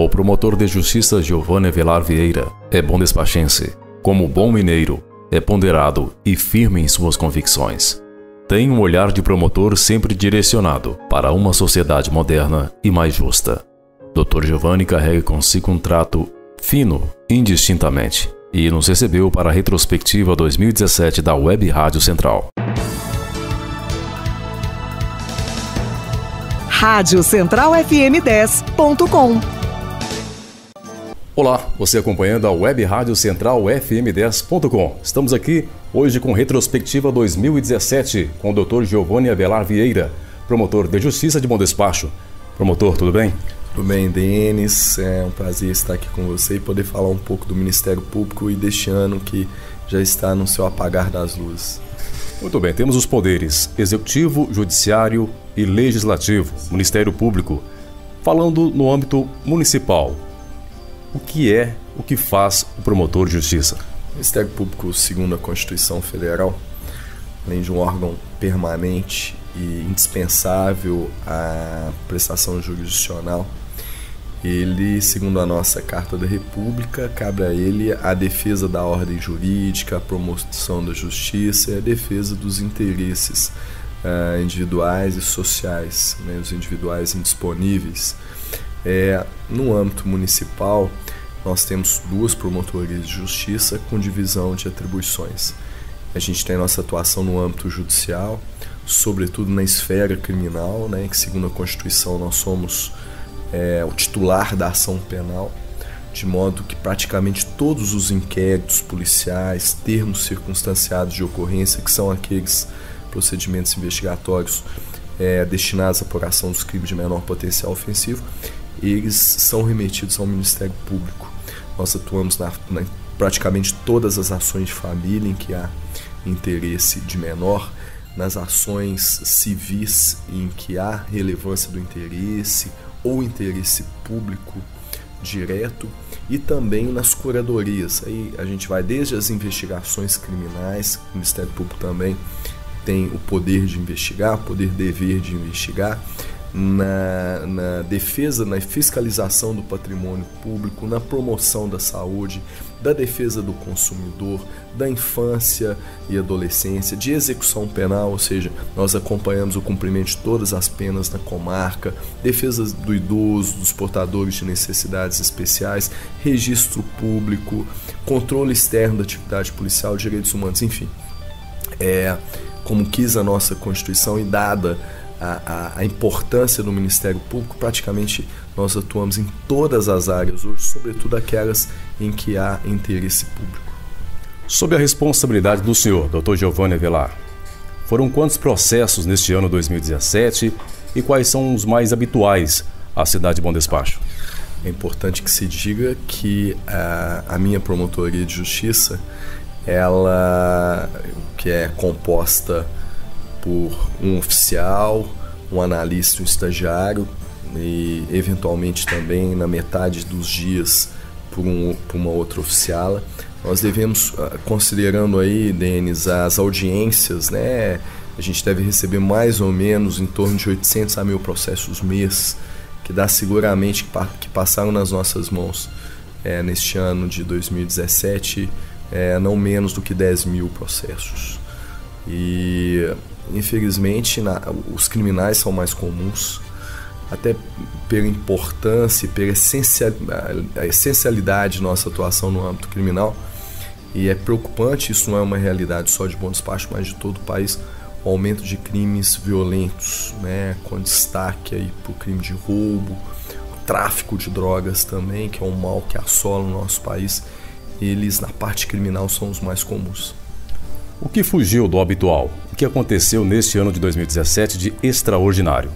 O promotor de justiça Giovanni Avelar Vieira é bom despachense. Como bom mineiro, é ponderado e firme em suas convicções. Tem um olhar de promotor sempre direcionado para uma sociedade moderna e mais justa. Dr. Giovanni carrega consigo um trato fino, indistintamente, e nos recebeu para a retrospectiva 2017 da Web Rádio Central. Rádio Central FM 10.com. Olá, você acompanhando a Web Rádio Central FM 10.com. Estamos aqui hoje com retrospectiva 2017 com o Dr. Giovanni Avelar Vieira, promotor de justiça de Bom Despacho. Promotor, tudo bem? Tudo bem, Denis. É um prazer estar aqui com você e poder falar um pouco do Ministério Público e deste ano que já está no seu apagar das luzes. Muito bem, temos os poderes Executivo, Judiciário e Legislativo, Ministério Público. Falando no âmbito municipal, o que faz o promotor de justiça? O Ministério Público, segundo a Constituição Federal, além de um órgão permanente e indispensável à prestação jurisdicional, ele, segundo a nossa Carta da República, cabe a ele a defesa da ordem jurídica, a promoção da justiça e a defesa dos interesses individuais e sociais, né, os individuais indisponíveis. No âmbito municipal, nós temos duas promotorias de justiça com divisão de atribuições. A gente tem nossa atuação no âmbito judicial, sobretudo na esfera criminal, né, que segundo a Constituição nós somos o titular da ação penal, de modo que praticamente todos os inquéritos policiais, termos circunstanciados de ocorrência, que são aqueles procedimentos investigatórios destinados à apuração dos crimes de menor potencial ofensivo, eles são remetidos ao Ministério Público. Nós atuamos na praticamente todas as ações de família em que há interesse de menor, nas ações civis em que há relevância do interesse ou interesse público direto e também nas curadorias. Aí a gente vai desde as investigações criminais, o Ministério Público também tem o poder de investigar, o dever de investigar, na defesa, na fiscalização do patrimônio público, na promoção da saúde, da defesa do consumidor, da infância e adolescência, de execução penal, ou seja, nós acompanhamos o cumprimento de todas as penas na comarca, defesa do idoso, dos portadores de necessidades especiais, registro público, controle externo da atividade policial, direitos humanos, enfim. Como quis a nossa Constituição e dada a importância do Ministério Público, praticamente nós atuamos em todas as áreas hoje, sobretudo aquelas em que há interesse público. Sob a responsabilidade do senhor, Dr. Giovanni Avelar, foram quantos processos neste ano 2017 e quais são os mais habituais à cidade de Bom Despacho? É importante que se diga que a minha promotoria de justiça, ela que é composta por um oficial, um analista, um estagiário e eventualmente também na metade dos dias por uma outra oficiala. Nós devemos, considerando aí, Denis, as audiências, né, a gente deve receber mais ou menos em torno de 800 a 1000 processos mês, que dá seguramente que passaram nas nossas mãos neste ano de 2017, não menos do que 10.000 processos. E infelizmente os criminais são mais comuns, até pela importância e pela essencialidade de nossa atuação no âmbito criminal. E é preocupante, isso não é uma realidade só de Bom Despacho, mas de todo o país, o aumento de crimes violentos, né, com destaque aí para o crime de roubo, o tráfico de drogas também, que é um mal que assola o nosso país. Eles, na parte criminal, são os mais comuns. O que fugiu do habitual? O que aconteceu neste ano de 2017 de extraordinário?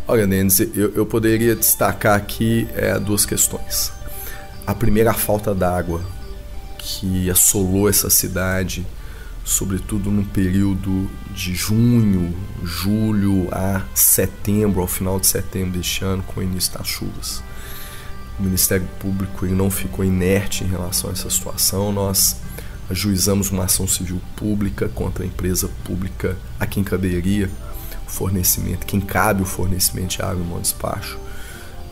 Olha, Denis, eu poderia destacar aqui duas questões. A primeira, a falta d'água, que assolou essa cidade, sobretudo no período de junho, julho a setembro, ao final de setembro deste ano, com o início das chuvas. O Ministério Público não ficou inerte em relação a essa situação. Nós ajuizamos uma ação civil pública contra a empresa pública a quem caberia o fornecimento, quem cabe o fornecimento de água em Bom Despacho.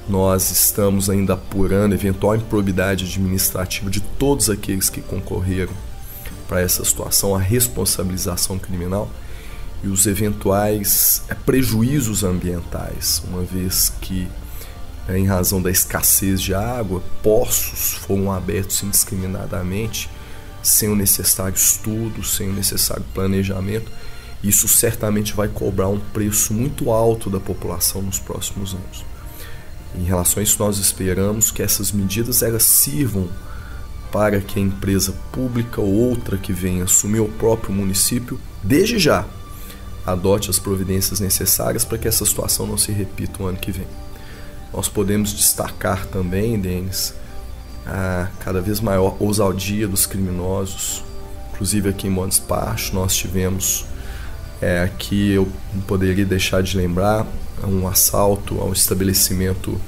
Nós estamos ainda apurando eventual improbidade administrativa de todos aqueles que concorreram para essa situação, a responsabilização criminal e os eventuais prejuízos ambientais, uma vez que, em razão da escassez de água, poços foram abertos indiscriminadamente, sem o necessário estudo, sem o necessário planejamento. Isso certamente vai cobrar um preço muito alto da população nos próximos anos. Em relação a isso, nós esperamos que essas medidas elas sirvam para que a empresa pública ou outra que venha assumir o próprio município, desde já, adote as providências necessárias para que essa situação não se repita o ano que vem. Nós podemos destacar também, Denis, a cada vez maior ousadia dos criminosos. Inclusive aqui em Bom Despacho nós tivemos, aqui eu não poderia deixar de lembrar, um assalto ao estabelecimento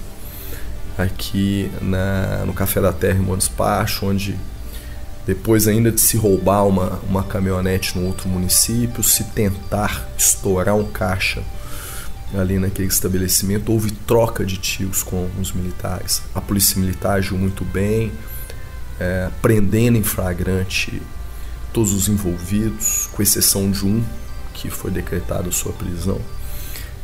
aqui no Café da Terra em Bom Despacho, onde depois ainda de se roubar uma caminhonete no outro município, se tentar estourar um caixa ali naquele estabelecimento, houve troca de tiros com os militares. A polícia militar agiu muito bem, prendendo em flagrante todos os envolvidos, com exceção de um que foi decretada a sua prisão.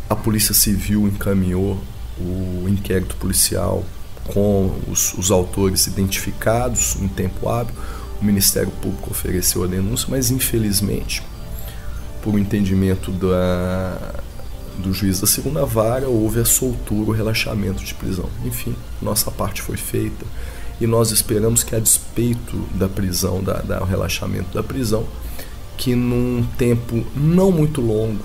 A Polícia Civil encaminhou o inquérito policial com os autores identificados em tempo hábil. O Ministério Público ofereceu a denúncia, mas infelizmente, por entendimento do juiz da segunda vara, houve a soltura, o relaxamento de prisão. Enfim, nossa parte foi feita e nós esperamos que, a despeito da prisão, do relaxamento da prisão, que num tempo não muito longo,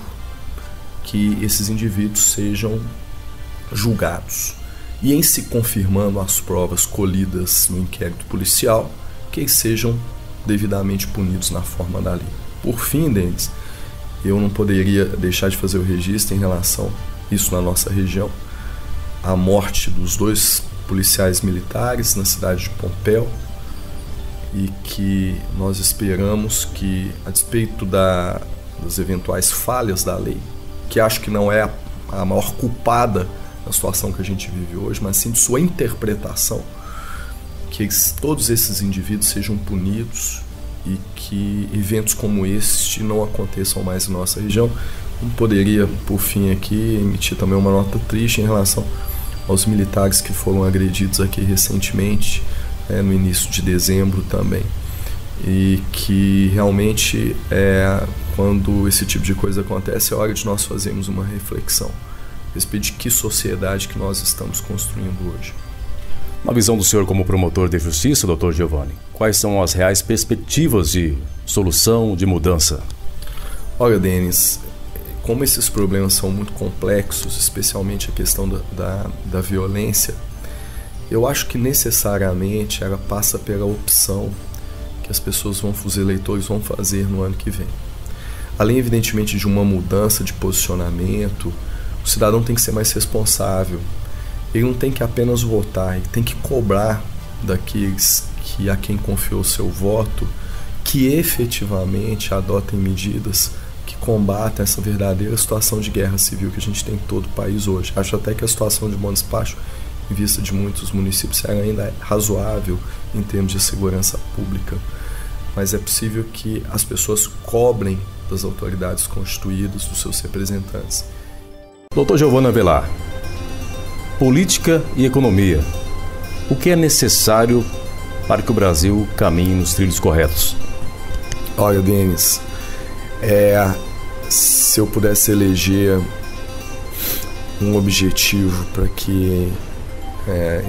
que esses indivíduos sejam julgados. E em se confirmando as provas colhidas no inquérito policial, que eles sejam devidamente punidos na forma da lei. Por fim, Denis, eu não poderia deixar de fazer o registro em relação a isso na nossa região, a morte dos 2 policiais militares na cidade de Pompéu, e que nós esperamos que, a despeito das eventuais falhas da lei, que acho que não é a maior culpada da situação que a gente vive hoje, mas sim de sua interpretação, que todos esses indivíduos sejam punidos e que eventos como este não aconteçam mais em nossa região. Não poderia, por fim, aqui emitir também uma nota triste em relação aos militares que foram agredidos aqui recentemente, no início de dezembro também, e que realmente, quando esse tipo de coisa acontece, é hora de nós fazermos uma reflexão a respeito de que sociedade que nós estamos construindo hoje. Na visão do senhor como promotor de justiça, Dr. Giovanni, quais são as reais perspectivas de solução, de mudança? Olha, Denis, como esses problemas são muito complexos, especialmente a questão da violência, eu acho que necessariamente ela passa pela opção que as pessoas os eleitores vão fazer no ano que vem. Além, evidentemente, de uma mudança de posicionamento, o cidadão tem que ser mais responsável. Ele não tem que apenas votar, ele tem que cobrar daqueles a quem confiou seu voto que efetivamente adotem medidas que combatem essa verdadeira situação de guerra civil que a gente tem em todo o país hoje. Acho até que a situação de Bom Despacho, em vista de muitos municípios, ainda é razoável em termos de segurança pública, mas é possível que as pessoas cobrem das autoridades constituídas, dos seus representantes. Dr. Giovanni Avelar, política e economia. O que é necessário para que o Brasil caminhe nos trilhos corretos? Olha, Denis, se eu pudesse eleger um objetivo para que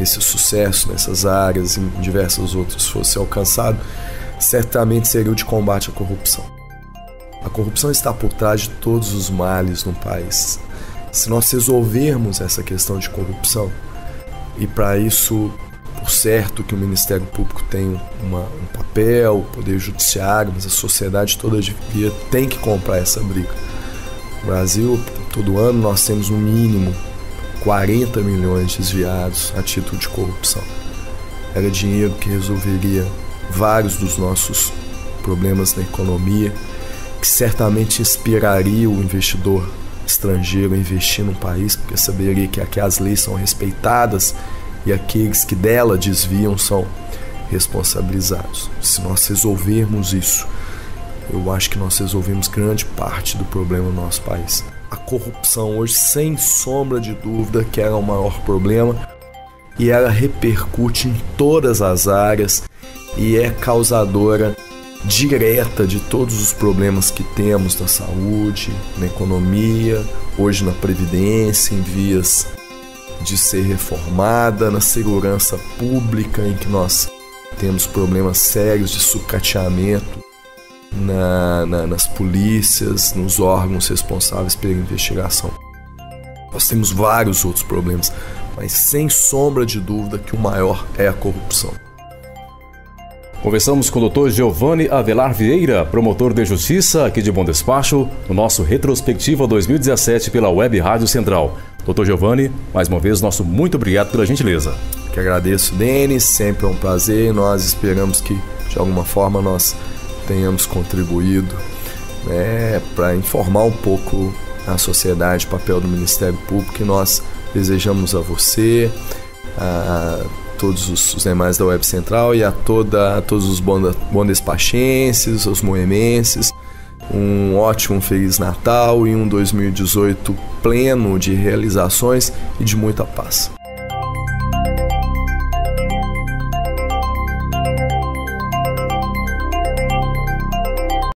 esse sucesso nessas áreas e em diversos outros fosse alcançado, certamente seria o de combate à corrupção. A corrupção está por trás de todos os males no país. Se nós resolvermos essa questão de corrupção, e para isso, por certo que o Ministério Público tem um papel, o Poder Judiciário, mas a sociedade toda tem que comprar essa briga. No Brasil, todo ano, nós temos no mínimo 40 milhões desviados a título de corrupção. Era dinheiro que resolveria vários dos nossos problemas na economia, que certamente inspiraria o investidor estrangeiro a investir num país, porque saberia que aqui as leis são respeitadas e aqueles que dela desviam são responsabilizados. Se nós resolvermos isso, eu acho que nós resolvemos grande parte do problema no nosso país. A corrupção hoje, sem sombra de dúvida, que era o maior problema, e ela repercute em todas as áreas e é causadora direta de todos os problemas que temos na saúde, na economia, hoje na previdência, em vias de ser reformada, na segurança pública, em que nós temos problemas sérios de sucateamento nas polícias, nos órgãos responsáveis pela investigação. Nós temos vários outros problemas, mas sem sombra de dúvida que o maior é a corrupção. Conversamos com o Dr. Giovanni Avelar Vieira, promotor de justiça aqui de Bom Despacho, no nosso Retrospectiva 2017 pela Web Rádio Central. Dr. Giovanni, mais uma vez, nosso muito obrigado pela gentileza. Que agradeço, Denis, sempre é um prazer. Nós esperamos que, de alguma forma, nós tenhamos contribuído, né, para informar um pouco a sociedade, o papel do Ministério Público, que nós desejamos a você, a todos os demais da Web Central e a todos os bondespachenses, os moemenses, um ótimo Feliz Natal e um 2018 pleno de realizações e de muita paz.